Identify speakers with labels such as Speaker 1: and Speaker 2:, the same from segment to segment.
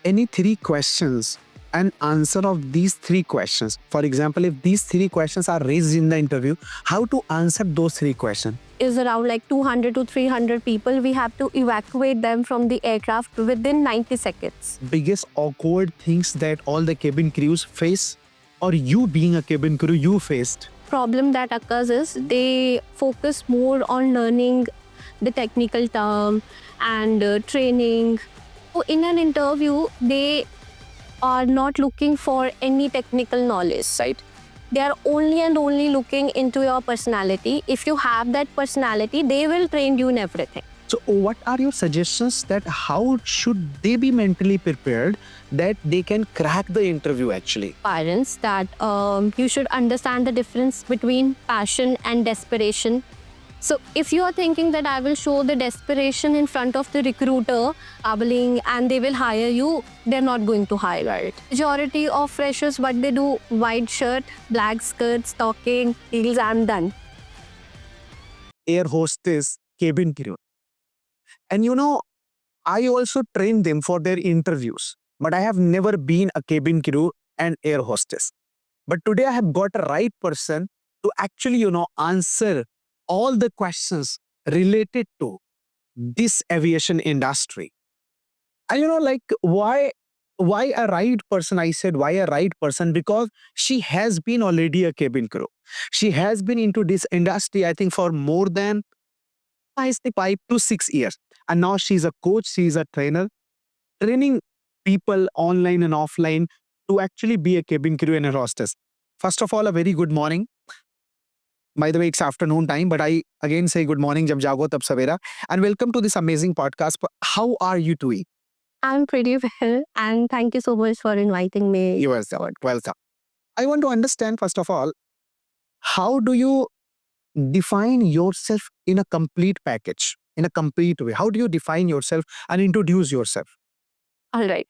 Speaker 1: any three questions and answer of these three questions. For example, if these three questions are raised in the interview, how to answer those three questions?
Speaker 2: Is around like 200 to 300 people. We have to evacuate them from the aircraft within 90 seconds.
Speaker 1: Biggest awkward things that all the cabin crews face, or you being a cabin crew, you faced?
Speaker 2: Problem that occurs is they focus more on learning the technical term and training. So in an interview, they are not looking for any technical knowledge, right? They are only and only looking into your personality. If you have that personality, they will train you in everything.
Speaker 1: So, what are your suggestions that how should they be mentally prepared that they can crack the interview actually?
Speaker 2: Parents, that you should understand the difference between passion and desperation. So if you are thinking that I will show the desperation in front of the recruiter, babbling, and they will hire you, they're not going to hire, right? Majority of freshers, what they do, white shirt, black skirt, stocking, heels, I'm done.
Speaker 1: Air hostess, cabin crew. And I also train them for their interviews, but I have never been a cabin crew and air hostess. But today I have got a right person to actually, answer all the questions related to this aviation industry. And like why a right person? I said why a right person because she has been already a cabin crew. She has been into this industry, I think, for more than I say 5 to 6 years. And now she's a coach, she's a trainer, training people online and offline to actually be a cabin crew and a hostess. First of all, a very good morning. By the way, it's afternoon time, but I again say good morning, jab jago tab savera. And welcome to this amazing podcast. How are you doing?
Speaker 2: I'm pretty well, and thank you so much for inviting me.
Speaker 1: You are welcome. I want to understand, first of all, how do you define yourself in a complete package, in a complete way? How do you define yourself and introduce yourself?
Speaker 2: All right.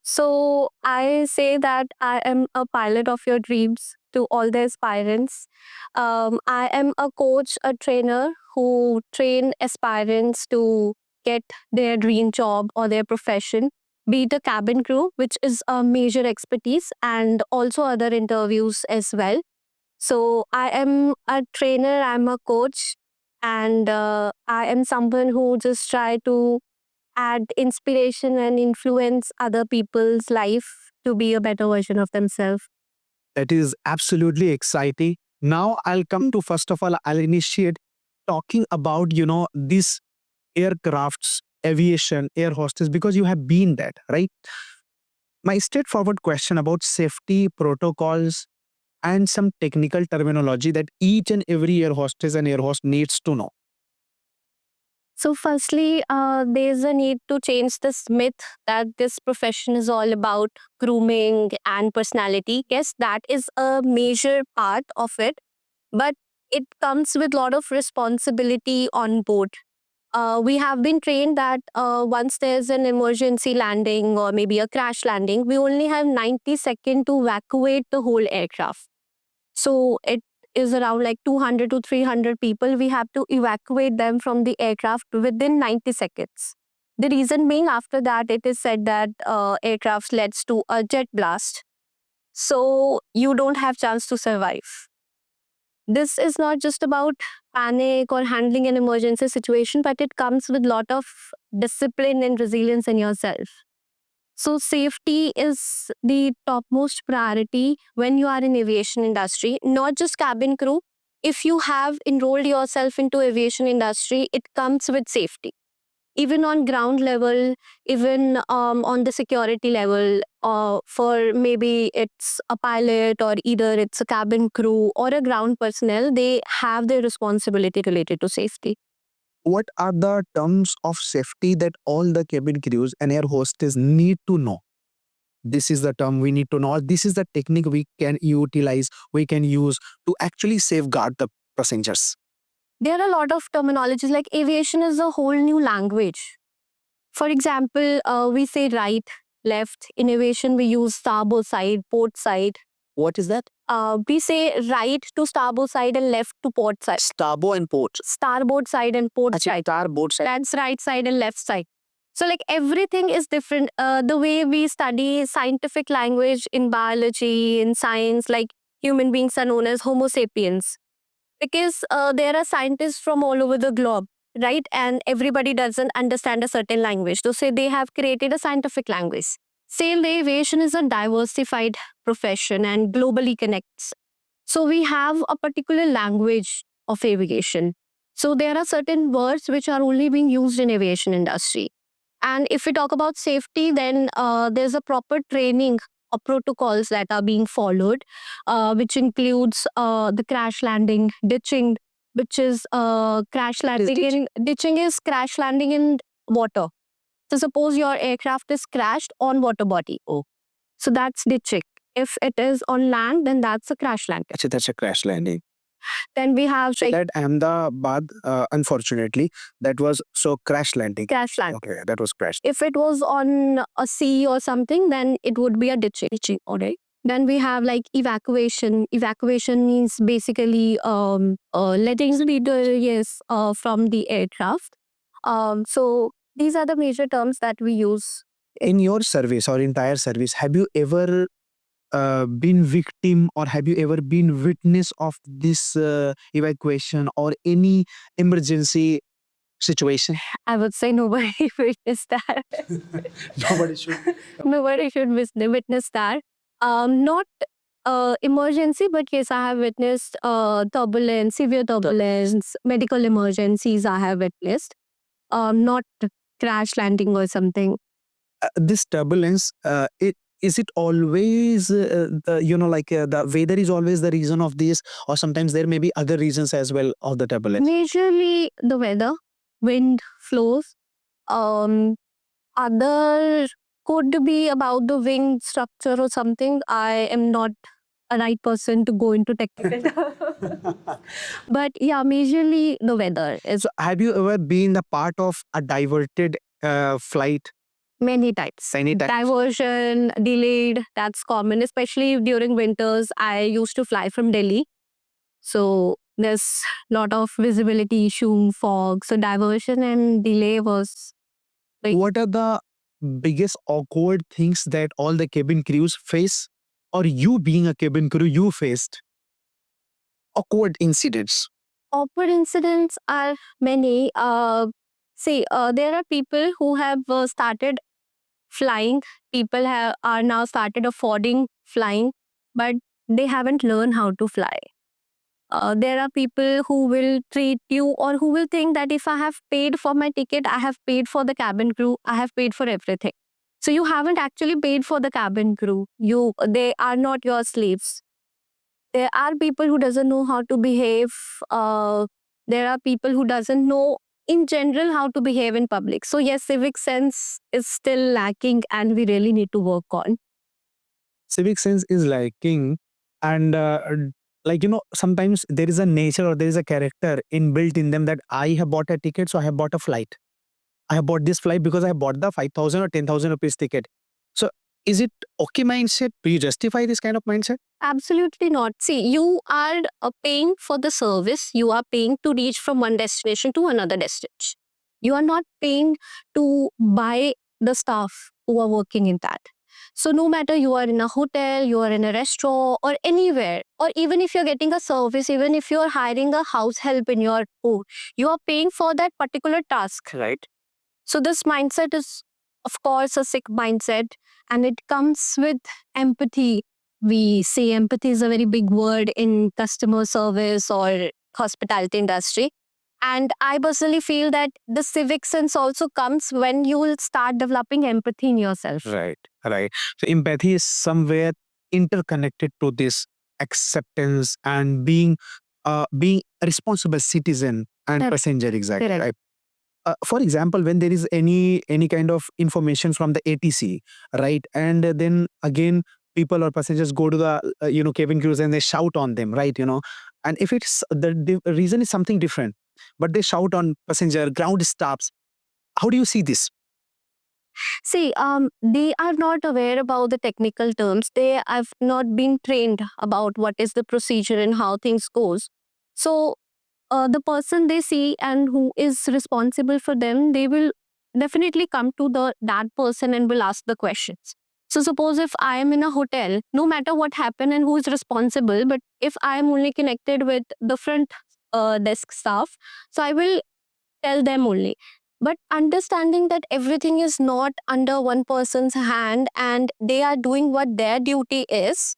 Speaker 2: So I say that I am a pilot of your dreams to all the aspirants. I am a coach, a trainer who train aspirants to get their dream job or their profession, be it a cabin crew, which is a major expertise, and also other interviews as well. So I am a trainer, I'm a coach, and I am someone who just try to add inspiration and influence other people's life to be a better version of themselves.
Speaker 1: That is absolutely exciting. Now I'll come to, first of all, I'll initiate talking about, these aircrafts, aviation, air hostess, because you have been that, right? My straightforward question about safety protocols and some technical terminology that each and every air hostess and air host needs to know.
Speaker 2: So, firstly, there's a need to change this myth that this profession is all about grooming and personality. Yes, that is a major part of it, but it comes with a lot of responsibility on board. We have been trained that once there's an emergency landing or maybe a crash landing, we only have 90 seconds to evacuate the whole aircraft. So it is around like 200 to 300 people. We have to evacuate them from the aircraft within 90 seconds. The reason being, after that, it is said that aircraft leads to a jet blast. So you don't have chance to survive. This is not just about panic or handling an emergency situation, but it comes with a lot of discipline and resilience in yourself. So safety is the topmost priority when you are in aviation industry, not just cabin crew. If you have enrolled yourself into aviation industry, it comes with safety. Even on ground level, even on the security level, for maybe it's a pilot or either it's a cabin crew or a ground personnel, they have their responsibility related to safety.
Speaker 1: What are the terms of safety that all the cabin crews and air hostess need to know? This is the term we need to know. This is the technique we can utilize, we can use to actually safeguard the passengers.
Speaker 2: There are a lot of terminologies, like aviation is a whole new language. For example, we say right, left. In aviation, we use starboard side, port side.
Speaker 1: What is that?
Speaker 2: We say right to starboard side and left to port side.
Speaker 1: Starboard and port.
Speaker 2: Starboard side and port side.
Speaker 1: Starboard side.
Speaker 2: That's right side and left side. So like everything is different. The way we study scientific language in biology, in science, like human beings are known as Homo sapiens because there are scientists from all over the globe, right? And everybody doesn't understand a certain language. So say they have created a scientific language. Same way, aviation is a diversified profession and globally connects. So we have a particular language of aviation. So there are certain words which are only being used in aviation industry. And if we talk about safety, then there's a proper training or protocols that are being followed, which includes the crash landing, ditching, which is crash landing ditching is crash landing in water. So suppose your aircraft is crashed on water body. Oh. So that's ditching. If it is on land, then that's a crash landing.
Speaker 1: Actually, that's a crash landing.
Speaker 2: Then we have like
Speaker 1: That Ahmedabad, unfortunately, that was crash landing.
Speaker 2: crash landing.
Speaker 1: Okay, that was crash.
Speaker 2: If it was on a sea or something, then it would be a ditching. All right. Then we have like evacuation. Evacuation means basically letting the leader, yes, from the aircraft. So these are the major terms that we use.
Speaker 1: In your service or entire service, have you ever been victim or have you ever been witness of this evacuation or any emergency situation?
Speaker 2: I would say nobody witnessed that.
Speaker 1: Nobody should.
Speaker 2: Nobody should witness that. Not emergency, but yes, I have witnessed turbulence, severe turbulence, medical emergencies. I have witnessed. Not crash landing or something.
Speaker 1: This turbulence, is it always the weather is always the reason of this, or sometimes there may be other reasons as well of the turbulence?
Speaker 2: Majorly the weather, wind flows. Other could be about the wing structure or something. I am not a right person to go into technical. But yeah, majorly the weather is
Speaker 1: So have you ever been a part of a diverted flight?
Speaker 2: many types.
Speaker 1: Many times.
Speaker 2: Diversion, delayed, that's common, especially during winters. I used to fly from Delhi. So there's lot of visibility issue, fog. So diversion and delay was
Speaker 1: What are the biggest awkward things that all the cabin crews face, or you being a cabin crew you faced? Awkward incidents.
Speaker 2: awkward incidents are many. There are people who have started flying. People are now started affording flying, but they haven't learned how to fly. There are people who will treat you or who will think that if I have paid for my ticket, I have paid for the cabin crew, I have paid for everything. So you haven't actually paid for the cabin crew. They are not your slaves. There are people who doesn't know how to behave. There are people who doesn't know in general how to behave in public. So yes, civic sense is still lacking and we really need to work on.
Speaker 1: Civic sense is lacking, and sometimes there is a nature or there is a character inbuilt in them that I have bought a ticket, so I have bought a flight. I have bought this flight because I have bought the 5,000 or 10,000 rupees ticket. So is it okay mindset? Do you justify this kind of mindset?
Speaker 2: Absolutely not. See, you are paying for the service. You are paying to reach from one destination to another destination. You are not paying to buy the staff who are working in that. So no matter you are in a hotel, you are in a restaurant or anywhere, or even if you're getting a service, even if you're hiring a house help in your home, you are paying for that particular task, right? So this mindset is, of course, a sick mindset, and it comes with empathy. We say empathy is a very big word in customer service or hospitality industry. And I personally feel that the civic sense also comes when you will start developing empathy in yourself.
Speaker 1: Right. So empathy is somewhere interconnected to this acceptance and being a responsible citizen and
Speaker 2: Correct.
Speaker 1: passenger, exactly.
Speaker 2: Correct.
Speaker 1: Right. For example, when there is any kind of information from the ATC, right, and then again people or passengers go to the cabin crews and they shout on them, right, and if it's the reason is something different, but they shout on passenger ground staffs. How do you see this?
Speaker 2: See, they are not aware about the technical terms. They have not been trained about what is the procedure and how things goes. So the person they see and who is responsible for them, they will definitely come to that person and will ask the questions. So suppose if I am in a hotel, no matter what happened and who is responsible, but if I am only connected with the front desk staff, so I will tell them only. But understanding that everything is not under one person's hand and they are doing what their duty is,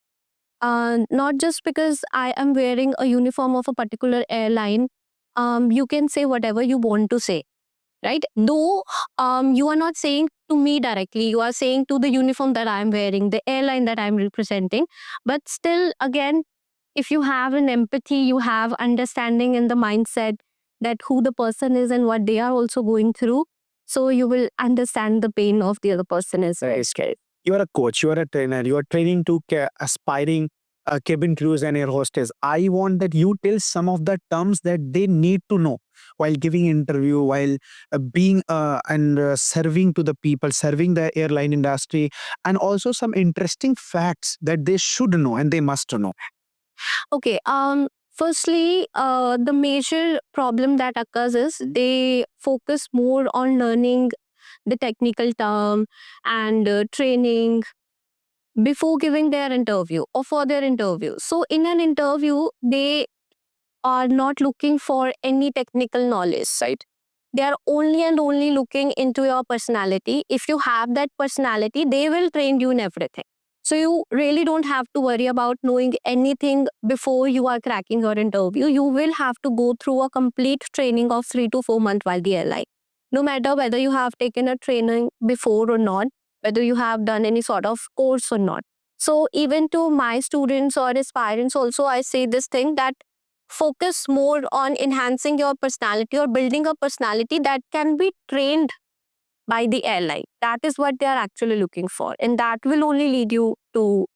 Speaker 2: not just because I am wearing a uniform of a particular airline, you can say whatever you want to say, right? Though you are not saying to me directly, you are saying to the uniform that I am wearing, the airline that I am representing. But still, again, if you have an empathy, you have understanding in the mindset that who the person is and what they are also going through. So you will understand the pain of the other person as well.
Speaker 1: Right. You are a coach, you are a trainer, you are training to aspiring cabin crews and air hostess. I want that you tell some of the terms that they need to know while giving interview, while being and serving to the people, serving the airline industry, and also some interesting facts that they should know and they must know.
Speaker 2: Okay. Firstly, the major problem that occurs is they focus more on learning the technical term and training before giving their interview or for their interview. So in an interview, they are not looking for any technical knowledge, right? They are only and only looking into your personality. If you have that personality, they will train you in everything. So you really don't have to worry about knowing anything before you are cracking your interview. You will have to go through a complete training of 3 to 4 months while the airline. No matter whether you have taken a training before or not, whether you have done any sort of course or not. So even to my students or aspirants also, I say this thing that focus more on enhancing your personality or building a personality that can be trained by the airline. That is what they are actually looking for, and that will only lead you to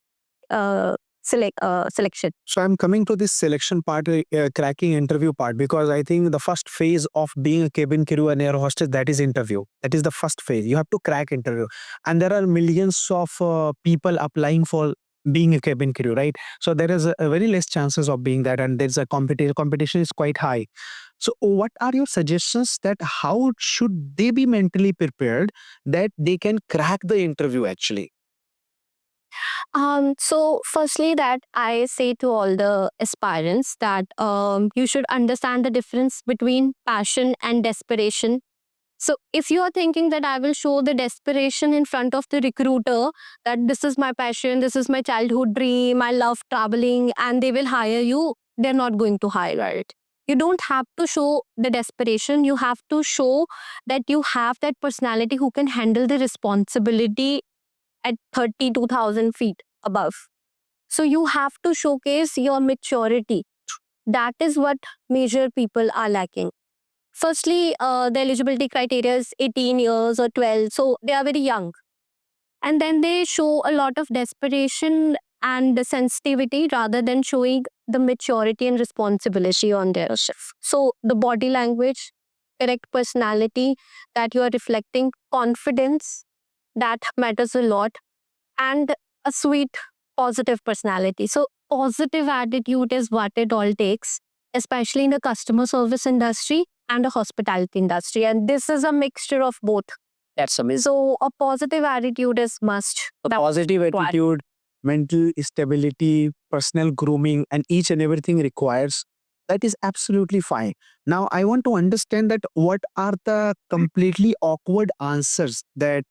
Speaker 2: selection.
Speaker 1: So I'm coming to this selection part, cracking interview part, because I think the first phase of being a cabin crew and air hostess, that is interview. That is the first phase. You have to crack interview, and there are millions of people applying for being a cabin crew, right? So there is a very less chances of being that, and there's a competition is quite high. So what are your suggestions that how should they be mentally prepared that they can crack the interview actually?
Speaker 2: So firstly, that I say to all the aspirants that you should understand the difference between passion and desperation. So if you are thinking that I will show the desperation in front of the recruiter, that this is my passion, this is my childhood dream, I love traveling, and they will hire you, they're not going to hire it. You don't have to show the desperation. You have to show that you have that personality who can handle the responsibility at 32,000 feet above. So you have to showcase your maturity. That is what major people are lacking. Firstly, the eligibility criteria is 18 years or 12, so they are very young. And then they show a lot of desperation and the sensitivity rather than showing the maturity and responsibility on their shift. So the body language, correct personality that you are reflecting, confidence, that matters a lot, and a sweet, positive personality. So, positive attitude is what it all takes, especially in the customer service industry and the hospitality industry. And this is a mixture of both. That's amazing. So, a positive attitude is must.
Speaker 1: A positive attitude, mental stability, personal grooming, and each and everything requires. That is absolutely fine. Now, I want to understand that what are the completely awkward answers that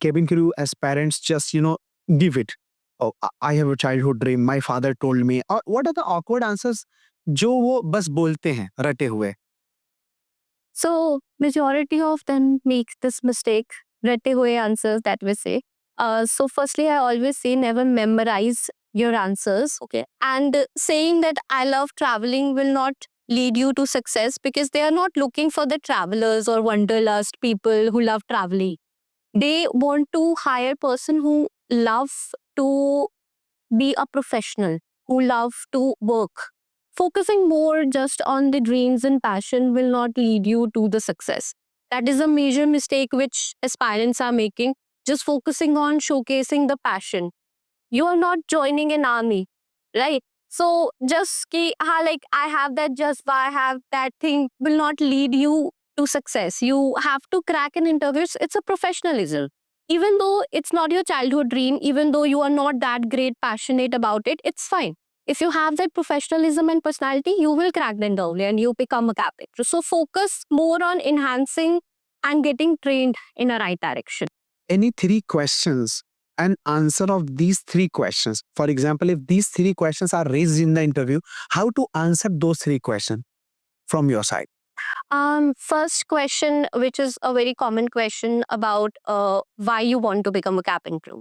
Speaker 1: cabin crew aspirants just, give it. Oh, I have a childhood dream. My father told me. Or what are the awkward answers जो वो बस बोलते हैं रटे हुए?
Speaker 2: So, majority of them make this mistake, rete hue answers that we say. So, firstly, I always say never memorize your answers. Okay. And saying that I love traveling will not lead you to success because they are not looking for the travelers or wanderlust people who love traveling. They want to hire person who love to be a professional, who love to work. Focusing more just on the dreams and passion will not lead you to the success. That is a major mistake which aspirants are making, just focusing on showcasing the passion. You are not joining an army, right? So just like I have that just I have that thing will not lead you to success. You have to crack an interview. It's a professionalism. Even though it's not your childhood dream, even though you are not that great passionate about it, it's fine. If you have that professionalism and personality, you will crack the interview and you become a captain. So focus more on enhancing and getting trained in a right direction.
Speaker 1: Any three questions and answer of these three questions. For example, if these three questions are raised in the interview, how to answer those three questions from your side?
Speaker 2: First question, which is a very common question about why you want to become a cabin crew,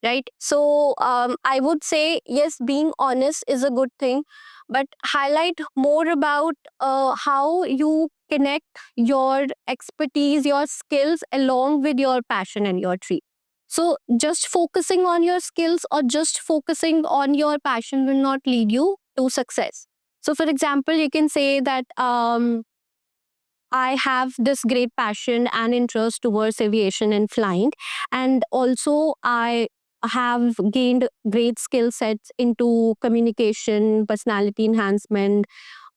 Speaker 2: right? So I would say yes, being honest is a good thing, but highlight more about how you connect your expertise, your skills along with your passion and your dream. So just focusing on your skills or just focusing on your passion will not lead you to success. So for example, you can say that I have this great passion and interest towards aviation and flying. And also, I have gained great skill sets into communication, personality enhancement,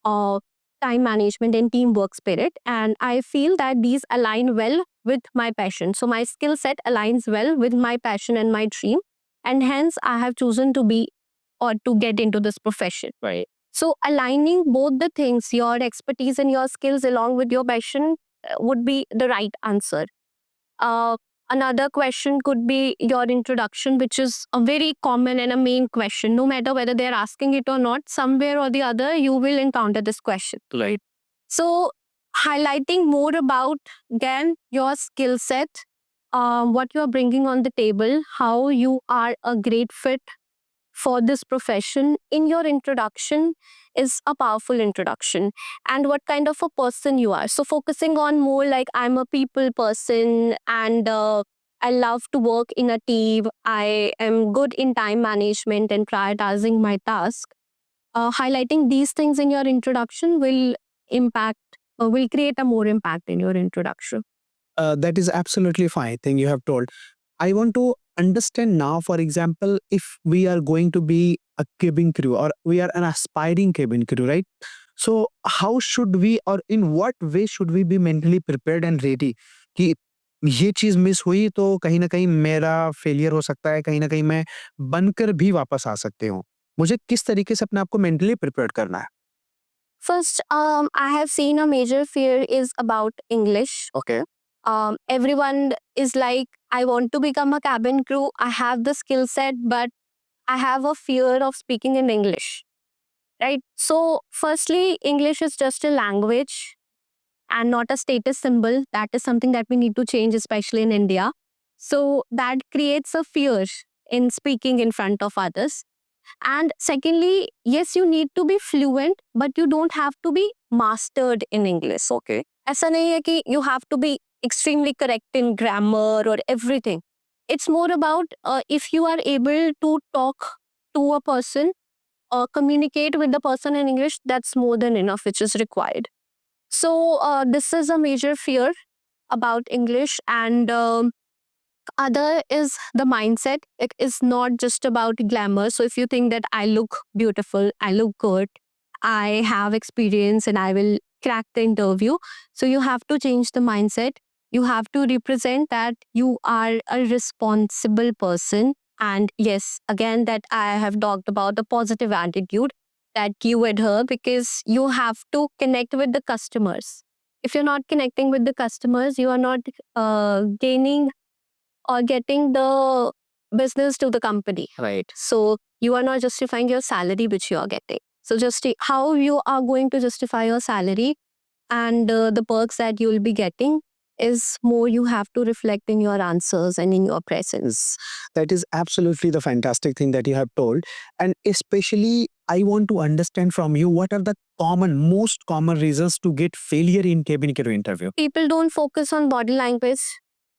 Speaker 2: uh, time management, and teamwork spirit. And I feel that these align well with my passion. So, my skill set aligns well with my passion and my dream. And hence, I have chosen to be or to get into this profession. Right. So, aligning both the things, your expertise and your skills, along with your passion, would be the right answer. Uh, Another question could be your introduction, which is a very common and a main question. No matter whether they're asking it or not, somewhere or the other, you will encounter this question. Right. So, highlighting more about, again, your skill set, what you're bringing on the table, how you are a great fit for this profession in your introduction is a powerful introduction, and what kind of a person you are. So focusing on more like I'm a people person, and I love to work in a team. I am good in time management and prioritizing my task. Highlighting these things in your introduction will impact will create a more impact in your introduction.
Speaker 1: That is absolutely fine thing you have told. I want to understand now, for example, if we are going to be a cabin crew or we are an aspiring cabin crew, right? So how should we or in what way should we be mentally prepared and ready कि ये चीज miss हुई तो कहीं ना कहीं मेरा failure हो सकता है, कहीं ना कहीं मैं बनकर भी वापस आ सकती हूँ. मुझे किस तरीके से अपने आप को मेंटली प्रिपेयर करना है?
Speaker 2: First, I have seen a major fear is about English.
Speaker 1: Okay.
Speaker 2: Everyone is like, I want to become a cabin crew. I have the skill set, but I have a fear of speaking in English. Right. So, firstly, English is just a language and not a status symbol. That is something that we need to change, especially in India. So, that creates a fear in speaking in front of others. And secondly, yes, you need to be fluent, but you don't have to be mastered in English. Okay. ऐसा नहीं है कि you have to be extremely correct in grammar or everything. It's more about if you are able to talk to a person or communicate with the person in English, that's more than enough, which is required. So this is a major fear about English, and other is the mindset. It is not just about glamour. So if you think that I look beautiful, I look good, I have experience and I will crack the interview, so you have to change the mindset. You have to represent that you are a responsible person. And yes, again, that I have talked about the positive attitude that you adhere, because you have to connect with the customers. If you're not connecting with the customers, you are not gaining or getting the business to the company. Right. So you are not justifying your salary which you are getting. So just how you are going to justify your salary and the perks that you will be getting is more you have to reflect in your answers and in your presence.
Speaker 1: That is absolutely the fantastic thing that you have told. And especially, I want to understand from you what are the most common reasons to get failure in cabin crew interview.
Speaker 2: People don't focus on body language,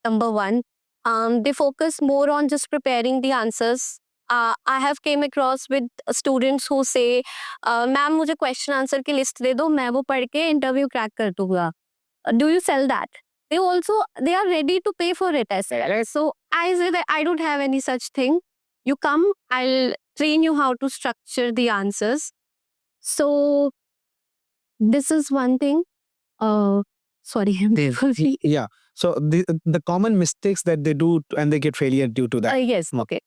Speaker 2: number one. They focus more on just preparing the answers. I have came across with students who say, "Ma'am, मुझे question answer की list दे दो, मैं वो पढ़ के interview crack कर दूंगा." Do you sell that? They are ready to pay for it as well. Right? So I say that I don't have any such thing. You come, I'll train you how to structure the answers. So this is one thing. Uh, Sorry, I'm fully.
Speaker 1: Yeah. So the common mistakes that they do and they get failure due to that.
Speaker 2: Yes. Okay.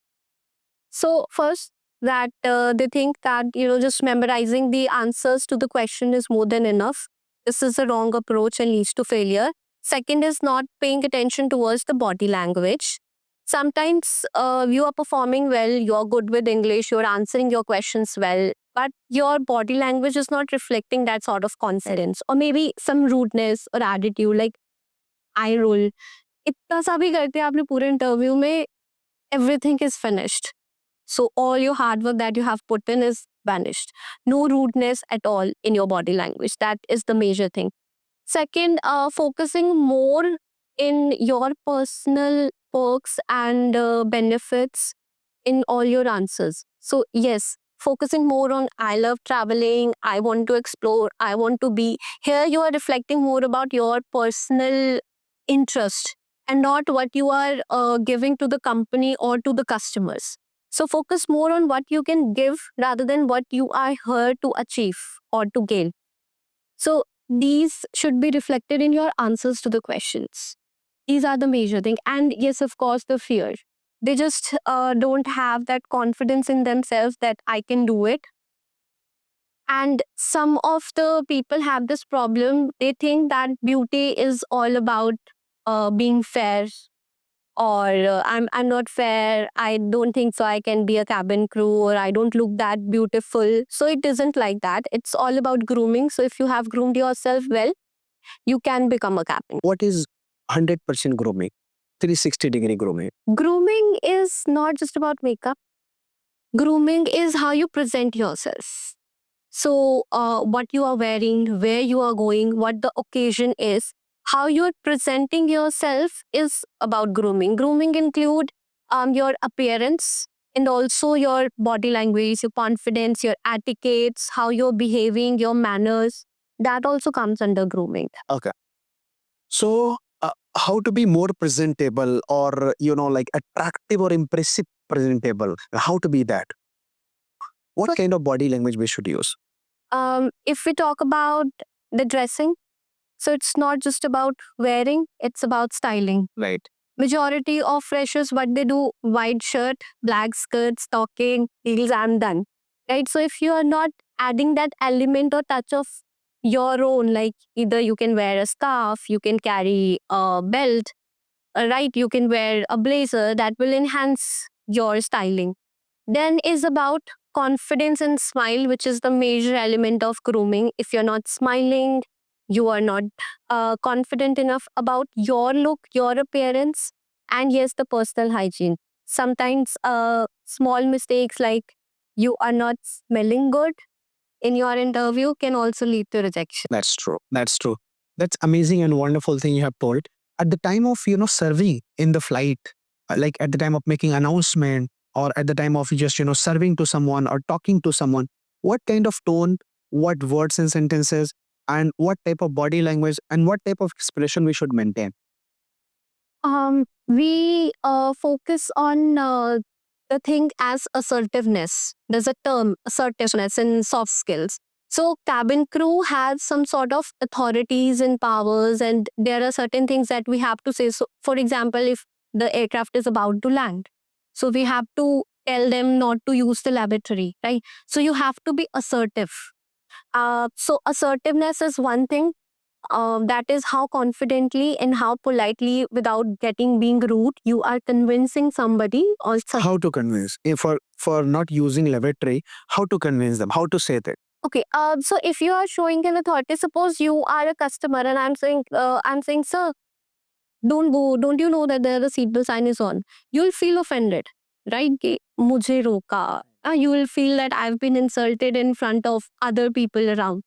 Speaker 2: So first, that they think that just memorizing the answers to the question is more than enough. This is a wrong approach and leads to failure. Second is not paying attention towards the body language. Sometimes you are performing well, you're good with English, you're answering your questions well, but your body language is not reflecting that sort of confidence, or maybe some rudeness or attitude like eye roll. इतना सा भी करते हैं आपने पूरे interview में, everything is finished. So all your hard work that you have put in is vanished. No rudeness at all in your body language. That is the major thing. Second, focusing more in your personal perks and benefits in all your answers. So yes, focusing more on I love traveling, I want to explore, I want to be. Here you are reflecting more about your personal interest and not what you are giving to the company or to the customers. So focus more on what you can give rather than what you are here to achieve or to gain. So these should be reflected in your answers to the questions. These are the major thing. And yes, of course, the fear. They just don't have that confidence in themselves that I can do it. And some of the people have this problem. They think that beauty is all about being fair, or I'm not fair, I don't think so I can be a cabin crew, or I don't look that beautiful. So it isn't like that. It's all about grooming. So if you have groomed yourself well, you can become a cabin.
Speaker 1: What is 100% grooming? 360-degree grooming.
Speaker 2: Grooming is not just about makeup. Grooming is how you present yourself. So what you are wearing, where you are going, what the occasion is, how you're presenting yourself is about grooming. Grooming include your appearance and also your body language, your confidence, your etiquettes, how you're behaving, your manners. That also comes under grooming.
Speaker 1: Okay. So how to be more presentable, or like attractive or impressive presentable? How to be that? What kind of body language we should use?
Speaker 2: If we talk about the dressing, so it's not just about wearing, it's about styling.
Speaker 1: Right.
Speaker 2: Majority of freshers, what they do, white shirt, black skirt, stocking, heels, I'm done. Right? So if you are not adding that element or touch of your own, like either you can wear a scarf, you can carry a belt, right? You can wear a blazer that will enhance your styling. Then is about confidence and smile, which is the major element of grooming. If you're not smiling, you are not confident enough about your look, your appearance, and yes, the personal hygiene. Sometimes small mistakes like you are not smelling good in your interview can also lead to rejection.
Speaker 1: That's true. That's true. That's amazing and wonderful thing you have told. At the time of serving in the flight, like at the time of making announcement, or at the time of just serving to someone or talking to someone, what kind of tone, what words and sentences, and what type of body language and what type of expression we should maintain?
Speaker 2: We focus on the thing as assertiveness. There's a term, assertiveness, in soft skills. So, cabin crew has some sort of authorities and powers, and there are certain things that we have to say. So, for example, if the aircraft is about to land, so we have to tell them not to use the lavatory, right? So, you have to be assertive. So, assertiveness is one thing. That is how confidently and how politely, without being rude, you are convincing somebody or
Speaker 1: How to convince? For not using lavatory, how to convince them? How to say that?
Speaker 2: Okay. So if you are showing an authority, suppose you are a customer and I'm saying, sir, don't go. Don't you know that the seatbelt sign is on? You'll feel offended, right? कि मुझे रोका. You will feel that I've been insulted in front of other people around.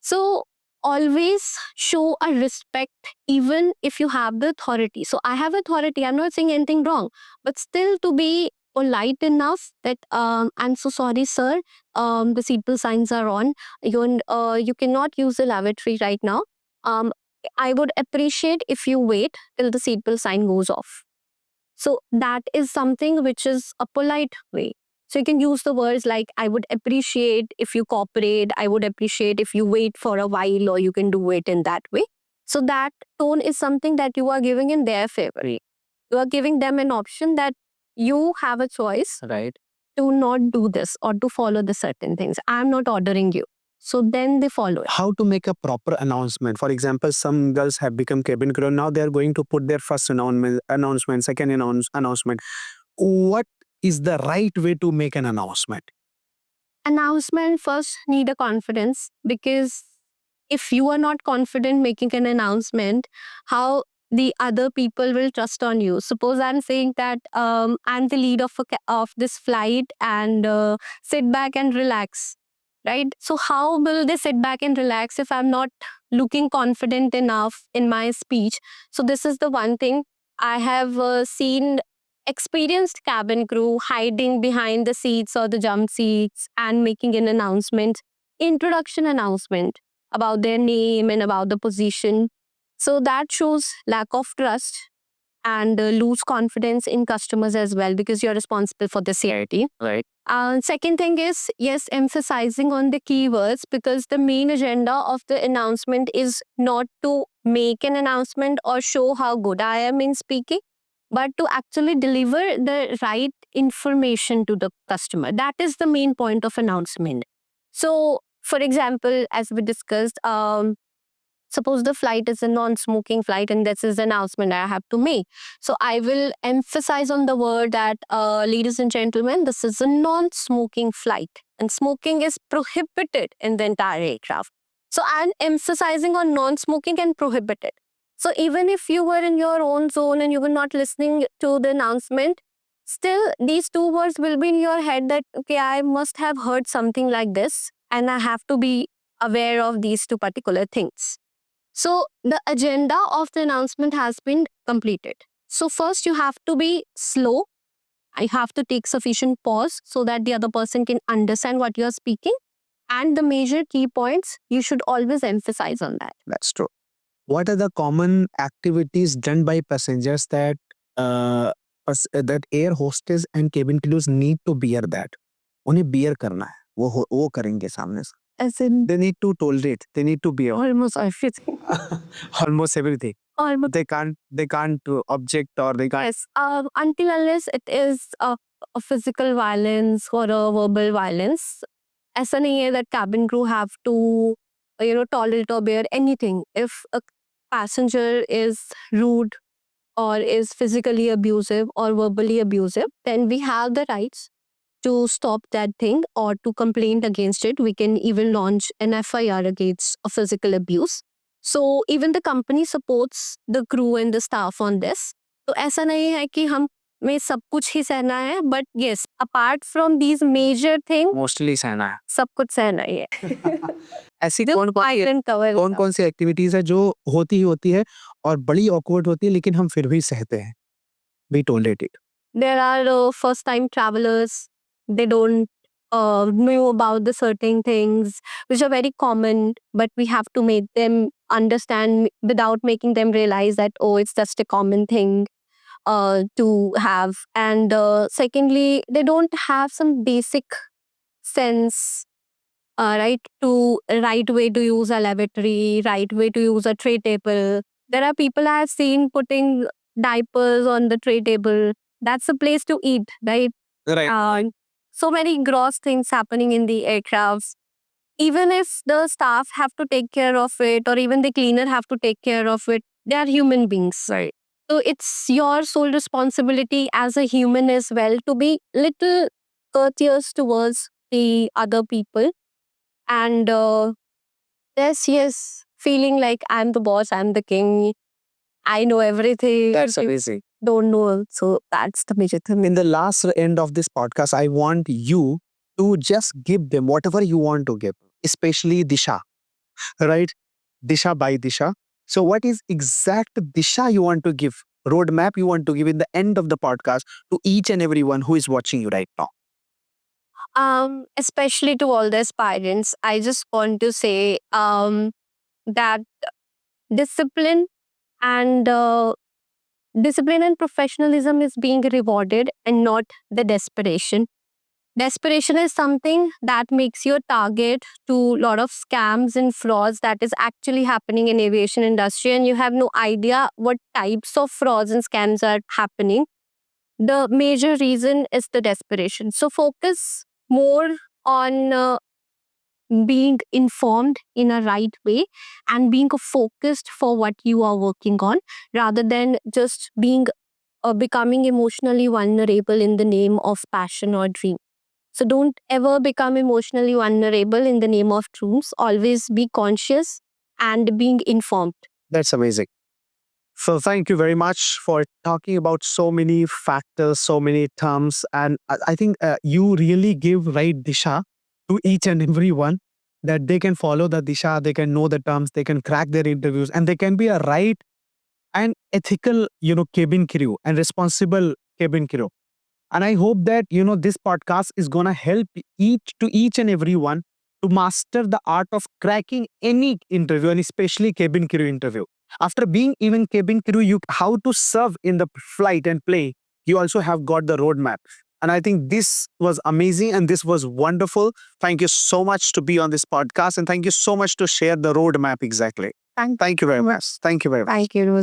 Speaker 2: So always show a respect even if you have the authority. So I have authority. I'm not saying anything wrong, but still to be polite enough that I'm so sorry, sir. The seatbelt signs are on. You cannot use the lavatory right now. I would appreciate if you wait till the seatbelt sign goes off. So that is something which is a polite way. So you can use the words like, I would appreciate if you cooperate, I would appreciate if you wait for a while, or you can do it in that way. So that tone is something that you are giving in their favor. You are giving them an option that you have a choice
Speaker 1: Right.
Speaker 2: to not do this or to follow the certain things. I'm not ordering you. So then they follow it.
Speaker 1: How to make a proper announcement? For example, some girls have become cabin crew. Now they are going to put their first announcement, second announcement. What is the right way to make an announcement?
Speaker 2: Announcement first need a confidence, because if you are not confident making an announcement, how the other people will trust on you? Suppose I'm saying that I'm the lead of of this flight, and sit back and relax, right? So how will they sit back and relax if I'm not looking confident enough in my speech? So this is the one thing I have seen experienced cabin crew hiding behind the seats or the jump seats and making an announcement, introduction announcement about their name and about the position. So that shows lack of trust and lose confidence in customers as well, because you're responsible for the CRT.
Speaker 1: Right.
Speaker 2: Second thing is, yes, emphasizing on the keywords, because the main agenda of the announcement is not to make an announcement or show how good I am in speaking, but to actually deliver the right information to the customer. That is the main point of announcement. So, for example, as we discussed, suppose the flight is a non-smoking flight and this is the announcement I have to make. So I will emphasize on the word that, ladies and gentlemen, this is a non-smoking flight and smoking is prohibited in the entire aircraft. So I'm emphasizing on non-smoking and prohibited. So even if you were in your own zone and you were not listening to the announcement, still these two words will be in your head that, okay, I must have heard something like this and I have to be aware of these two particular things. So the agenda of the announcement has been completed. So first you have to be slow. I have to take sufficient pause so that the other person can understand what you're speaking. And the major key points, you should always emphasize on that.
Speaker 1: That's true. What are the common activities done by passengers that that air hostess and cabin crews need to bear that? उन्हें bear करना है. वो करेंगे सामने से.
Speaker 2: As in
Speaker 1: They need to tolerate. They need to bear
Speaker 2: almost everything.
Speaker 1: almost everything.
Speaker 2: Almost.
Speaker 1: They can't object, or they can't.
Speaker 2: Yes, until unless it is a physical violence or a verbal violence, ऐसा नहीं है that cabin crew have to, tolerate or bear anything. If a passenger is rude or is physically abusive or verbally abusive, then we have the rights to stop that thing or to complain against it. We can even launch an FIR against a physical abuse. So even the company supports the crew and the staff on this. तो ऐसा नहीं है कि हम में सब कुछ ही सहना है, but yes, apart from these major things,
Speaker 1: Mostly सहना है.
Speaker 2: सब कुछ सहना ही है.
Speaker 1: ऐसी
Speaker 2: Just
Speaker 1: कौन
Speaker 2: iron cover.
Speaker 1: कौन सी एक्टिविटीज है जो होती ही होती है और बड़ी awkward होती है, लेकिन हम फिर भी सहते हैं. We tolerate it.
Speaker 2: There are first-time travelers. They don't know about the certain things which are very common, but we have to make them understand without making them realize that, oh, it's just a common thing to have. And secondly, they don't have some basic sense, right, to right way to use a lavatory, right way to use a tray table. There are people I have seen putting diapers on the tray table. That's a place to eat, right?
Speaker 1: Right.
Speaker 2: So many gross things happening in the aircrafts. Even if the staff have to take care of it, or even the cleaner have to take care of it, they are human beings.
Speaker 1: Right.
Speaker 2: So it's your sole responsibility as a human as well to be little courteous towards the other people. And yes, feeling like I'm the boss, I'm the king, I know everything.
Speaker 1: That's
Speaker 2: you
Speaker 1: amazing.
Speaker 2: don't know. So that's the major thing.
Speaker 1: In the last end of this podcast, I want you to just give them whatever you want to give, especially Disha, right? Disha by Disha. So what is exact Disha you want to give, roadmap you want to give in the end of the podcast to each and everyone who is watching you right now?
Speaker 2: Especially to all the aspirants, I just want to say that discipline and discipline and professionalism is being rewarded and not the desperation. Desperation is something that makes you a target to a lot of scams and frauds that is actually happening in aviation industry, and you have no idea what types of frauds and scams are happening. The major reason is the desperation. So focus more on being informed in a right way and being focused for what you are working on, rather than just being becoming emotionally vulnerable in the name of passion or dream. So don't ever become emotionally vulnerable in the name of dreams. Always be conscious and being informed.
Speaker 1: That's amazing. So thank you very much for talking about so many factors, so many terms, and I think you really give right disha to each and every one, that they can follow the disha, they can know the terms, they can crack their interviews, and they can be a right and ethical, cabin crew and responsible cabin crew. And I hope that this podcast is gonna help each and every one to master the art of cracking any interview, and especially cabin crew interview. After being even cabin crew, you how to serve in the flight and play. You also have got the roadmap. And I think this was amazing and this was wonderful. Thank you so much to be on this podcast, and thank you so much to share the roadmap exactly. Thank you very much. Thank you very much.
Speaker 2: Thank you. It was